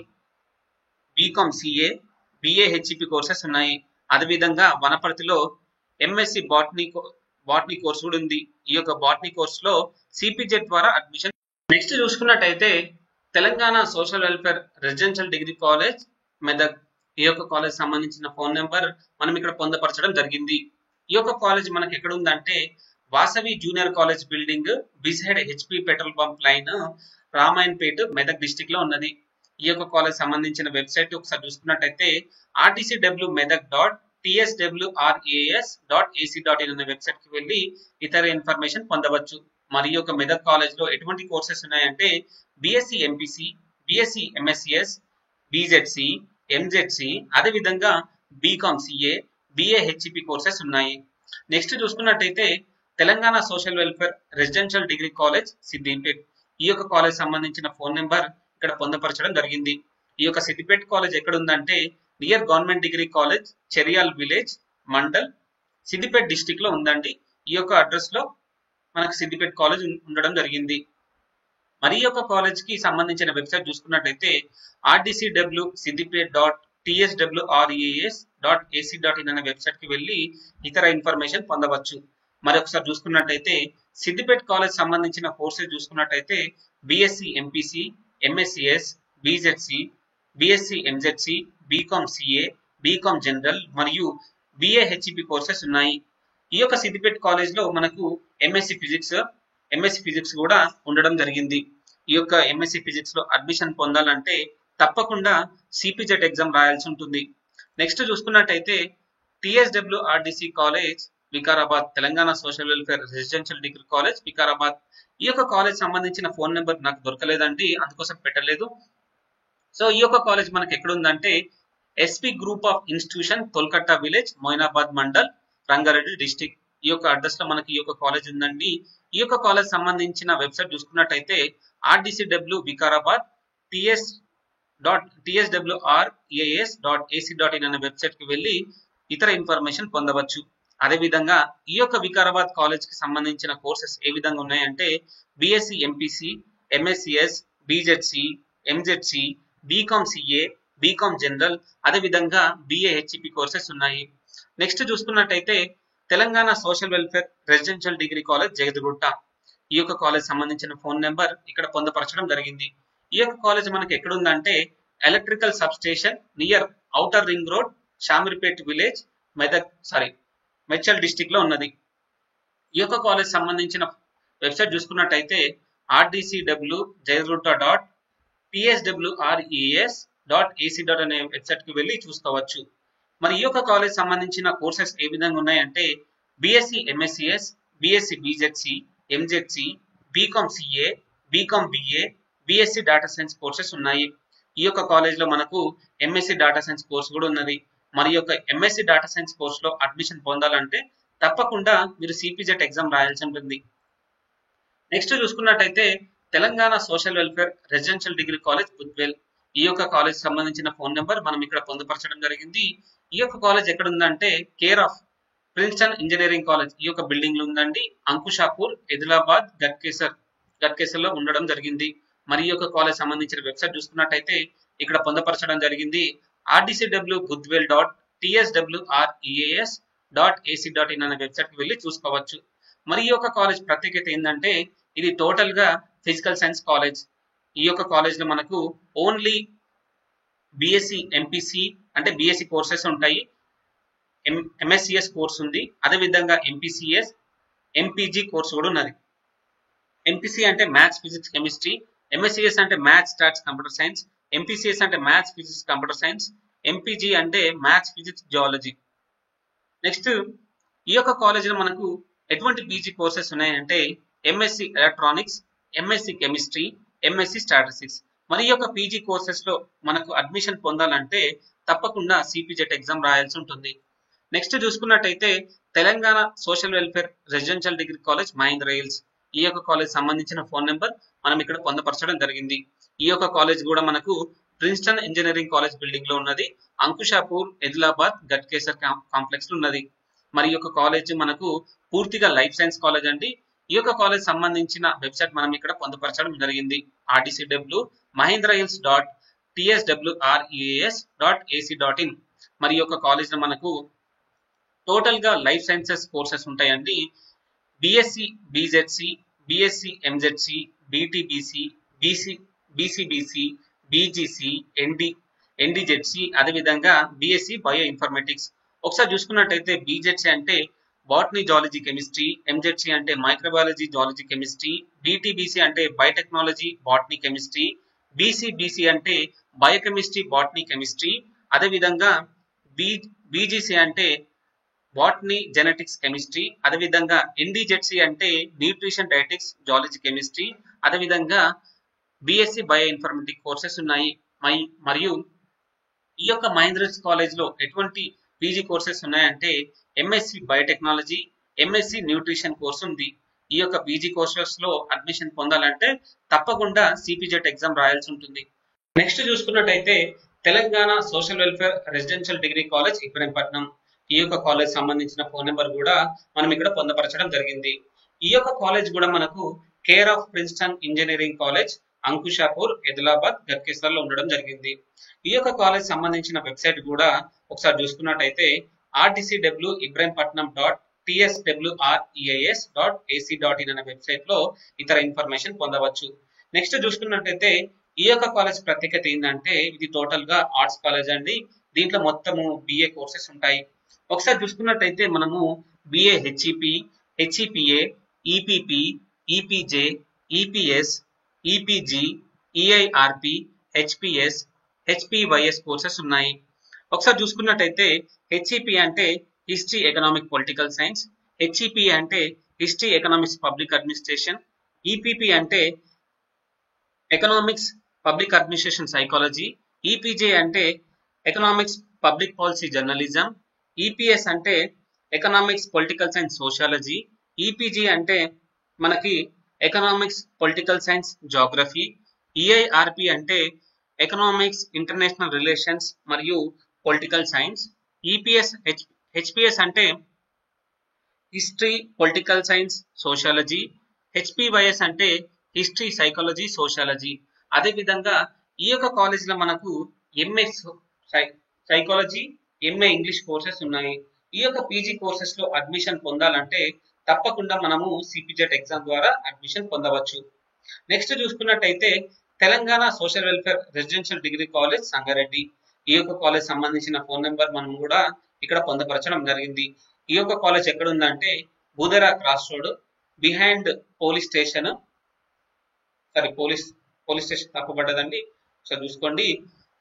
BCom CA, BA HEP courses ఉన్నాయి. అదేవిధంగా వనపర్తిలో ఎంఎస్సి బాటనీ కోర్స్ కూడా ఉంది. ఈ యొక్క బాటనీ కోర్స్ లో సిపిజెడ్ ద్వారా అడ్మిషన్. నెక్స్ట్ చూసుకున్నట్టయితే Telangana social welfare residential degree college Medak. ఈ యొక్క కాలేజ్ సంబంధించిన ఫోన్ నెంబర్ మనం ఇక్కడ పొందుపరచడం జరిగింది. ఈ యొక్క కాలేజ్ మనకి ఎక్కడ ఉందంటే Vasavi junior college building beside HP petrol pump line, Ramayanpet, Medak district లో ఉన్నది. ఈ యొక్క కాలేజ్ సంబంధించిన వెబ్సైట్ ఒకసారి చూసుకున్నట్టయితే rtcwmedak.tswras.ac.in అనే వెబ్సైట్ కి వెళ్ళి ఇతర ఇన్ఫర్మేషన్ పొందవచ్చు. మరి ఈ యొక్క మెదక్ కాలేజ్ లో ఎటువంటి కోర్సెస్ ఉన్నాయంటే BSc MPC, BSc MSCS, BZC, MZC, అదేవిధంగా BCom CA, BA HEP courses ఉన్నాయి. నెక్స్ట్ చూసుకున్నట్టయితే Telangana social welfare residential degree college Siddipet. ఈ యొక్క కాలేజ్ సంబంధించిన ఫోన్ నెంబర్ ఇక్కడ పొందుపరచడం జరిగింది. ఈ యొక్క సిద్దిపేట కాలేజ్ ఎక్కడ ఉందంటే near government degree college, Cheriyal village, mandal, Siddipet district లో ఉందండి. ఈ యొక్క అడ్రస్ లో మనకు సిద్దిపేట కాలేజ్ ఉండడం జరిగింది. మరి ఈ యొక్క కాలేజ్ కి సంబంధించిన వెబ్సైట్ చూసుకున్నట్లయితే rdcwsiddipet.tswras.ac.in అనే వెబ్సైట్ కి వెళ్ళి ఇతర ఇన్ఫర్మేషన్ పొందవచ్చు. మరి ఒకసారి చూసుకున్నట్టయితే సిద్దిపేట కాలేజ్ సంబంధించిన కోర్సెస్ చూసుకున్నట్టయితే BSc MPC, MSCS, BZC, BSc MZC, BCom CA, BCom general మరియు బిఏ హెచ్ఈపి కోర్సెస్ ఉన్నాయి. ఈ యొక్క సిద్దిపేట కాలేజ్ లో మనకు ఎంఎస్సి ఫిజిక్స్ కూడా ఉండడం జరిగింది. ఈ యొక్క ఎంఎస్సి ఫిజిక్స్ లో అడ్మిషన్ పొందాలంటే తప్పకుండా సిపిజెట్ ఎగ్జామ్ రాయాల్సి ఉంటుంది. నెక్స్ట్ చూసుకున్నట్టయితే TSWRDC college Vikarabad, Telangana social welfare residential degree college Vikarabad. ఈ యొక్క కాలేజ్ సంబంధించిన ఫోన్ నెంబర్ నాకు దొరకలేదండి, అందుకోసం పెట్టలేదు. సో ఈ యొక్క కాలేజ్ మనకి ఎక్కడ ఉందంటే SP group of institution, Tolkatta village, Moinabad mandal, Rangareddy district. ఈ యొక్క అడ్రస్ లో మనకి ఈ యొక్క కాలేజ్ ఉందండి. ఈ యొక్క కాలేజ్ సంబంధించిన వెబ్సైట్ చూసుకున్నట్టయితే rdcw వికారాబాద్ tswras.ac.in అనే వెబ్సైట్ కి వెళ్ళి ఇతర ఇన్ఫర్మేషన్ పొందవచ్చు. అదేవిధంగా ఈ యొక్క వికారాబాద్ కాలేజ్ కి సంబంధించిన కోర్సెస్ ఏ విధంగా ఉన్నాయంటే BSc MPC, MSCS, BZC, MZC, BCom CA, BCom general, అదేవిధంగా బిఏ హెచ్ఈపి కోర్సెస్ ఉన్నాయి. నెక్స్ట్ చూసుకున్నట్టయితే Telangana social welfare residential degree college Jagadgutta. ఈ యొక్క కాలేజ్ సంబంధించిన ఫోన్ నెంబర్ ఇక్కడ పొందుపరచడం జరిగింది. ఈ యొక్క కాలేజ్ మనకి ఎక్కడ ఉందంటే electrical sub station near outer ring road, Shamirpet village, Medchal district లో ఉన్నది. ఈ యొక్క కాలేజ్ సంబంధించిన వెబ్సైట్ చూసుకున్నట్టయితే rdcwjagdgutta.tswras.ac.in అనే వెబ్సైట్ కి వెళ్ళి చూసుకోవచ్చు. మరి ఈ యొక్క కాలేజ్ సంబంధించిన కోర్సెస్ ఏ విధంగా ఉన్నాయంటే BSc MSCS, BSc BZC, MZC, BCom CA, BCom BA, BSc data science courses ఉన్నాయి. ఈ యొక్క కాలేజ్ లో మనకు ఎంఎస్సి డాటా సైన్స్ కోర్స్ కూడా ఉన్నది. మరి యొక్క ఎంఎస్సి డాటా సైన్స్ కోర్స్ లో అడ్మిషన్ పొందాలంటే తప్పకుండా మీరు సిపిజెట్ ఎగ్జామ్ రాయాల్సి ఉంటుంది. నెక్స్ట్ చూసుకున్నట్టయితే Telangana social welfare residential degree college Budvel. ఈ యొక్క కాలేజ్ సంబంధించిన ఫోన్ నెంబర్ మనం ఇక్కడ పొందుపరచడం జరిగింది. ఈ యొక్క కాలేజ్ ఎక్కడ ఉందంటే care of Princeton engineering college ఈ యొక్క బిల్డింగ్ లో ఉందండి. అంకుషాపూర్, ఎదిలాబాద్, గట్కేసర్ లో ఉండడం జరిగింది. మరి ఈ యొక్క కాలేజ్ సంబంధించిన వెబ్సైట్ చూసుకున్నట్టయితే ఇక్కడ పొందుపరచడం జరిగింది rdcwgoodwill.tswras.ac.in అనే వెబ్సైట్ కి వెళ్ళి చూసుకోవచ్చు. మరి ఈ యొక్క కాలేజ్ ప్రత్యేకత ఏంటంటే ఇది టోటల్ గా ఫిజికల్ సైన్స్ కాలేజ్. ఈ యొక్క కాలేజ్ లో మనకు ఓన్లీ బిఎస్సి ఎంపీసీ అంటే బిఎస్సి కోర్సెస్ ఉంటాయి, ఎంఎస్సిఎస్ కోర్స్ ఉంది, అదేవిధంగా ఎంపీసీఎస్, ఎంపీజీ కోర్స్ కూడా ఉన్నది. ఎంపీసీ అంటే మ్యాథ్స్ ఫిజిక్స్ కెమిస్ట్రీ, ఎంఎస్సిఎస్ అంటే maths stats computer science, MPCS అంటే maths physics computer science, MPG అంటే మ్యాథ్స్ ఫిజిక్స్ జియాలజీ. నెక్స్ట్ ఈ యొక్క కాలేజ్ లో మనకు ఎటువంటి పీజీ కోర్సెస్ ఉన్నాయంటే MSc electronics, MSc chemistry, MSc statistics. మరి ఈ యొక్క పీజీ కోర్సెస్ లో మనకు అడ్మిషన్ పొందాలంటే తప్పకుండా సిపిజెట్ ఎగ్జామ్ రాయాల్సి ఉంటుంది. నెక్స్ట్ చూసుకున్నట్టయితే Telangana social welfare residential degree college Mahendra Hills. ఈ యొక్క కాలేజ్ సంబంధించిన ఫోన్ నెంబర్ మనం ఇక్కడ పొందపరచడం జరిగింది. ఈ యొక్క కాలేజ్ కూడా మనకు ప్రిన్స్టన్ ఇంజనీరింగ్ కాలేజ్ బిల్డింగ్ లో ఉన్నది. అంకుషాపూర్, ఆదిలాబాద్, గట్కేసర్ కాంప్లెక్స్ లో ఉన్నది. మరి ఈ యొక్క కాలేజ్ మనకు పూర్తిగా లైఫ్ సైన్స్ కాలేజ్ అండి. ఈ యొక్క కాలేజ్ సంబంధించిన వెబ్సైట్ మనం ఇక్కడ పొందుపరచడం జరిగింది. RDCW mahindrahills.tswreas.ac.in. మరి ఈ యొక్క కాలేజ్ లో మనకు టోటల్ గా లైఫ్ సైన్సెస్ కోర్సెస్ ఉంటాయండి. బిఎస్సి బిజెడ్సి, బిఎస్సి ఎంజెడ్సి, బిటిబిసి, బిసిబిసి, బిజిసి, ఎన్డిజెడ్సి, అదేవిధంగా బిఎస్సి బయో ఇన్ఫర్మేటిక్స్. ఒకసారి చూసుకున్నట్టయితే బిజెడ్సి అంటే బాటనీ, జాలజీ, కెమిస్ట్రీ, ఎంజెడ్సి అంటే మైక్రోబయాలజీ, జాలజీ, కెమిస్ట్రీ, బిటిబిసి అంటే బయోటెక్నాలజీ, బాటనీ, కెమిస్ట్రీ, బిసిబిసి అంటే బయోకెమిస్ట్రీ, బాటనీ, కెమిస్ట్రీ, అదేవిధంగా బిజిసి అంటే బాటనీ, జెనెటిక్స్, కెమిస్ట్రీ, అదేవిధంగా ఎన్డిజెడ్సి అంటే న్యూట్రిషన్, డైటెటిక్స్, జాలజీ, కెమిస్ట్రీ, అదేవిధంగా బిఎస్సి బయో ఇన్ఫర్మేటిక్ కోర్సెస్ ఉన్నాయి. మరియు ఈ యొక్క మహేంద్ర కాలేజ్ లో ఎటువంటి పీజీ కోర్సెస్ ఉన్నాయంటే MSc biotechnology, MSc nutrition course ఉంది. ఈ యొక్క పీజీ కోర్సెస్ లో అడ్మిషన్ పొందాలంటే తప్పకుండా సిపిజెట్ ఎగ్జామ్ రాయాల్సి ఉంటుంది. నెక్స్ట్ చూసుకున్నట్టయితే Telangana social welfare residential degree college Ibrahimpatnam. ఈ యొక్క కాలేజ్ సంబంధించిన ఫోన్ నెంబర్ కూడా మనం ఇక్కడ పొందపరచడం జరిగింది. ఈ యొక్క కాలేజ్ కూడా మనకు care of Princeton engineering college, Ankushapur, Adilabad, Ghatkesar లో ఉండడం జరిగింది. ఈ యొక్క కాలేజ్ సంబంధించిన వెబ్సైట్ కూడా ఒకసారి చూసుకున్నట్టయితే rdcw.tswreas.ac.in అనే వెబ్సైట్ లో ఇతర ఇన్ఫర్మేషన్ పొందవచ్చు. నెక్స్ట్ చూసుకున్నట్టయితే ఈ యొక్క కాలేజ్ ప్రత్యేకత ఏంటంటే ఇది టోటల్ గా ఆర్ట్స్ కాలేజ్ అండి. దీంట్లో మొత్తము బిఏ కోర్సెస్ ఉంటాయి. ఒకసారి చూసుకున్నట్టయితే మనము BA HEP, HEPA, EPP, EPJ, EPS, EPG, EIRP, HPS, HPYS courses ఉన్నాయి. ఒకసారి చూసుకున్నట్టయితే హెచ్ఈపి అంటే history, economic, political science, HEP అంటే history, economics, public administration, EPP అంటే economics, public administration, psychology, EPJ అంటే economics, public policy, journalism, EPS అంటే economics, political science, sociology, EPG అంటే మనకి economics, political science, geography, EIRP అంటే ఎకనామిక్స్, ఇంటర్నేషనల్ రిలేషన్స్ మరియు పొలిటికల్ సైన్స్, ఈపీఎస్ హెచ్పిఎస్ అంటే హిస్టరీ, పొలిటికల్ సైన్స్, సోషాలజీ, హెచ్పివైఎస్ అంటే హిస్టరీ, సైకాలజీ, సోషాలజీ. అదేవిధంగా ఈ యొక్క కాలేజ్ లో మనకు MA psychology, MA English courses ఉన్నాయి. ఈ యొక్క పీజీ కోర్సెస్ లో అడ్మిషన్ పొందాలంటే తప్పకుండా మనము సిపిజెట్ ఎగ్జామ్ ద్వారా అడ్మిషన్ పొందవచ్చు. నెక్స్ట్ చూసుకున్నట్టయితే Telangana social welfare residential degree college Sangareddy. ఈ యొక్క కాలేజ్ సంబంధించిన ఫోన్ నెంబర్ మనం కూడా ఇక్కడ పొందపరచడం జరిగింది. ఈ యొక్క కాలేజ్ ఎక్కడ ఉందంటే Budhera cross road behind police station, police station తప్పుపడ్డదండి, ఒకసారి చూసుకోండి.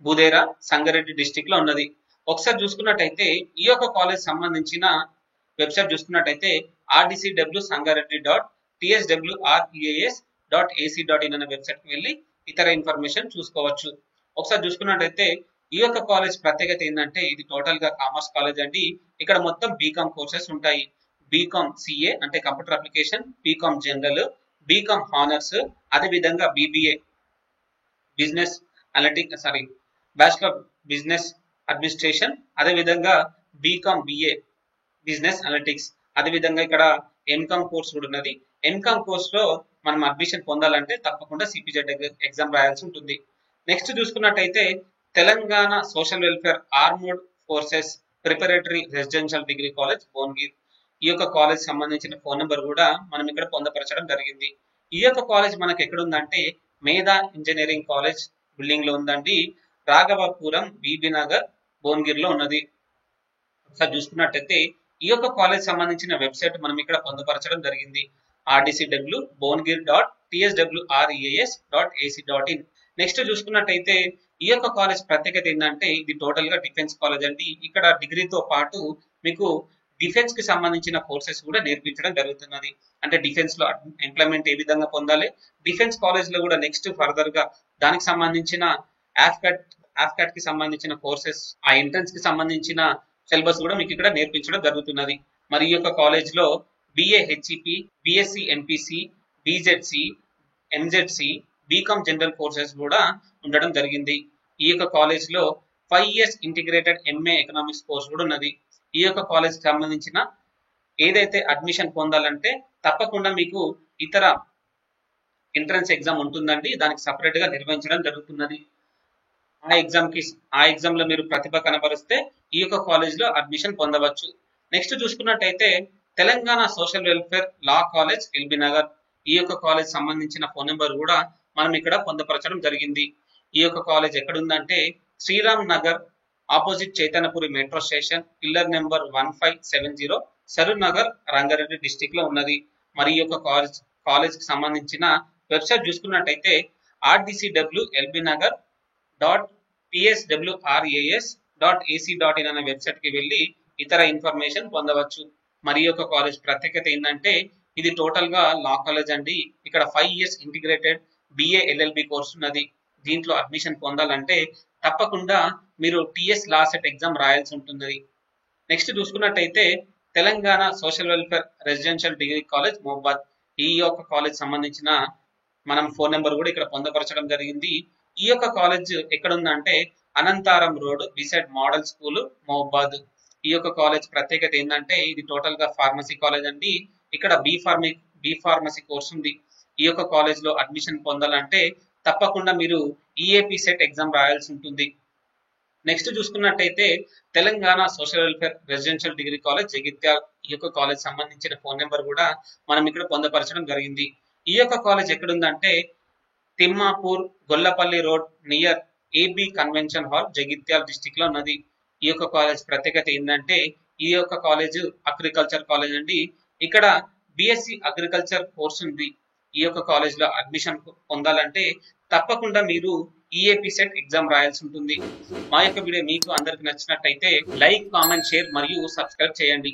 బుధేరా సంగారెడ్డి డిస్టిక్ లో ఉన్నది. ఒకసారి చూసుకున్నట్టయితే ఈ యొక్క కాలేజ్ సంబంధించిన వెబ్సైట్ చూసుకున్నట్టయితే rdcw.sangareddy.tswreas.ac.in అనే వెబ్సైట్ కి వెళ్ళి ఇతర ఇన్ఫర్మేషన్ చూసుకోవచ్చు. ఒకసారి చూసుకున్నట్టయితే ఈ యొక్క కాలేజ్ ప్రత్యేకత ఏంటంటే ఇది టోటల్ గా కామర్స్ కాలేజ్ అండి. ఇక్కడ మొత్తం బీకామ్ కోర్సెస్ ఉంటాయి. బీకామ్ సిఏ అంటే computer application, BCom general, BCom honours, అదేవిధంగా BBA business analytics bachelor business administration, అదేవిధంగా బీకామ్ బిఏ బిజినెస్ అనలిటిక్స్, అదేవిధంగా ఇక్కడ ఎంకామ్ కోర్స్ కూడా ఉన్నది. ఎంకామ్ కోర్స్ లో మనం అడ్మిషన్ పొందాలంటే తప్పకుండా సిపిజెడ్ ఎగ్జామ్ రాయాల్సి ఉంటుంది. నెక్స్ట్ చూసుకున్నట్టయితే Telangana social welfare armed forces preparatory residential degree college Bhuvanagiri. ఈ యొక్క కాలేజ్ సంబంధించిన ఫోన్ నెంబర్ కూడా మనం ఇక్కడ పొందపరచడం జరిగింది. ఈ యొక్క కాలేజ్ మనకి ఎక్కడ ఉందంటే మేధా ఇంజనీరింగ్ కాలేజ్ బిల్డింగ్ లో ఉందండి. రాఘవపురం, బీబీ నగర్, భువనగిరిలో ఉన్నది. ఒకసారి చూసుకున్నట్టయితే ఈ యొక్క కాలేజ్ సంబంధించిన వెబ్సైట్ మనం ఇక్కడ పొందుపరచడం జరిగింది. rdcw.tswreas.ac.in. నెక్స్ట్ చూసుకున్నట్టయితే ఈ యొక్క కాలేజ్ ప్రత్యేకత ఏంటంటే ఇది టోటల్ గా డిఫెన్స్ కాలేజ్ అండి. ఇక్కడ డిగ్రీతో పాటు మీకు డిఫెన్స్ కి సంబంధించిన కోర్సెస్ కూడా నేర్పించడం జరుగుతున్నది. అంటే డిఫెన్స్ లో ఎంప్లాయ్మెంట్ ఏ విధంగా పొందాలి, డిఫెన్స్ కాలేజ్ లో కూడా నెక్స్ట్ ఫర్దర్ గా దానికి సంబంధించిన ఆఫ్కాట్ కి సంబంధించిన కోర్సెస్, ఆ ఎంట్రన్స్ కి సంబంధించిన సిలబస్ కూడా మీకు ఇక్కడ నేర్పించడం జరుగుతున్నది. మరి ఈ యొక్క కాలేజ్ లో BA HEP, BSc MPC, BZC, MZC, BCom general courses కూడా ఉండడం జరిగింది. ఈ యొక్క కాలేజ్ లో 5 years integrated MA economics course కూడా ఉన్నది. ఈ యొక్క కాలేజ్ కి సంబంధించిన ఏదైతే అడ్మిషన్ పొందాలంటే తప్పకుండా మీకు ఇతర ఎంట్రన్స్ ఎగ్జామ్ ఉంటుందండి. దానికి సపరేట్ గా నిర్వహించడం జరుగుతున్నది. ఆ ఎగ్జామ్ లో మీరు ప్రతిభ కనబరిస్తే ఈ యొక్క కాలేజ్ లో అడ్మిషన్ పొందవచ్చు. నెక్స్ట్ చూసుకున్నట్టయితే Telangana social welfare law college LB Nagar. ఈ యొక్క కాలేజ్ సంబంధించిన ఫోన్ నెంబర్ కూడా మనం ఇక్కడ పొందపరచడం జరిగింది. ఈ యొక్క కాలేజ్ ఎక్కడ ఉందంటే Sriram Nagar opposite Chaitanyapuri metro station, pillar number 1570, Saroornagar, Rangareddy district లో ఉన్నది. మరి ఈ యొక్క కాలేజ్ కి సంబంధించిన వెబ్సైట్ చూసుకున్నట్టయితే rdcwlbnagar.pswras.ac.in అనే వెబ్సైట్ కి వెళ్ళి ఇతర ఇన్ఫర్మేషన్ పొందవచ్చు. మరి ఈ యొక్క కాలేజ్ ప్రత్యేకత ఏంటంటే ఇది టోటల్ గా లా కాలేజ్ అండి. ఇక్కడ 5 years ఇంటిగ్రేటెడ్ బిఏ ఎల్ఎల్బి కోర్స్ ఉన్నది. దీంట్లో అడ్మిషన్ పొందాలంటే తప్పకుండా మీరు టిఎస్ లా సెట్ ఎగ్జామ్ రాయాల్సి ఉంటుంది. నెక్స్ట్ చూసుకున్నట్టయితే Telangana social welfare residential degree college మహబాద్. ఈ యొక్క కాలేజ్ సంబంధించిన మనం ఫోన్ నెంబర్ కూడా ఇక్కడ పొందపరచడం జరిగింది. ఈ యొక్క కాలేజ్ ఎక్కడ ఉందంటే Anantharam road beside model school మహబాద్. ఈ యొక్క కాలేజ్ ప్రత్యేకత ఏంటంటే ఇది టోటల్ గా ఫార్మసీ కాలేజ్ అండి. ఇక్కడ బి ఫార్మసీ కోర్స్ ఉంది. ఈ యొక్క కాలేజ్ లో అడ్మిషన్ పొందాలంటే తప్పకుండా మీరు ఈఏపీ సెట్ ఎగ్జామ్ రాయాల్సి ఉంటుంది. నెక్స్ట్ చూసుకున్నట్టయితే Telangana social welfare residential degree college Jagtial. ఈ యొక్క కాలేజ్ సంబంధించిన ఫోన్ నెంబర్ కూడా మనం ఇక్కడ పొందపరచడం జరిగింది. ఈ యొక్క కాలేజ్ ఎక్కడుందంటే Thimmapur Gollapalli road near AB convention hall Jagtial district లో ఉన్నది. ఈ యొక్క కాలేజ్ ప్రత్యేకత ఏంటంటే ఈ యొక్క కాలేజ్ అగ్రికల్చర్ కాలేజ్ అండి. ఇక్కడ బిఎస్సి అగ్రికల్చర్ కోర్స్ ఉంది. ఈ యొక్క కాలేజ్ లో అడ్మిషన్ పొందాలంటే తప్పకుండా మీరు ఈఏపీ సెట్ ఎగ్జామ్ రాయాల్సి ఉంటుంది. మా యొక్క వీడియో మీకు అందరికి నచ్చినట్టయితే లైక్, కామెంట్, షేర్ మరియు సబ్స్క్రైబ్ చేయండి.